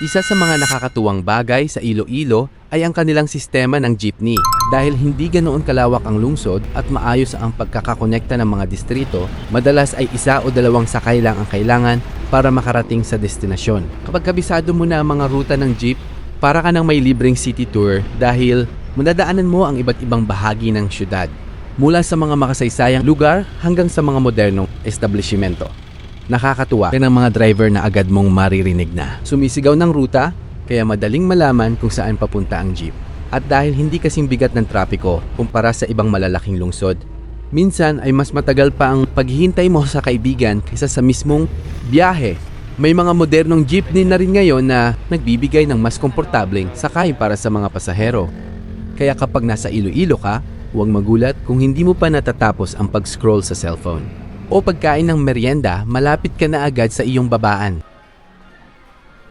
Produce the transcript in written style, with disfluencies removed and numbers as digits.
Isa sa mga nakakatuwang bagay sa Iloilo ay ang kanilang sistema ng jeepney. Dahil hindi ganoon kalawak ang lungsod at maayos ang pagkakakonekta ng mga distrito, madalas ay isa o dalawang sakay lang ang kailangan para makarating sa destinasyon. Kapag kabisado mo na ang mga ruta ng jeep, para ka nang may libreng city tour dahil madadaanan mo ang iba't ibang bahagi ng syudad. Mula sa mga makasaysayang lugar hanggang sa mga modernong establishmento. Nakakatuwa ng mga driver na agad mong maririnig na sumisigaw ng ruta, kaya madaling malaman kung saan papunta ang jeep. At dahil hindi kasing bigat ng trapiko kumpara sa ibang malalaking lungsod, minsan ay mas matagal pa ang paghihintay mo sa kaibigan kaysa sa mismong biyahe. May mga modernong jeepney na rin ngayon na nagbibigay ng mas komportableng sakay para sa mga pasahero. Kaya kapag nasa Iloilo ka, huwag magulat kung hindi mo pa natatapos ang pag-scroll sa cellphone. O pagkain ng merienda, malapit ka na agad sa iyong babaan.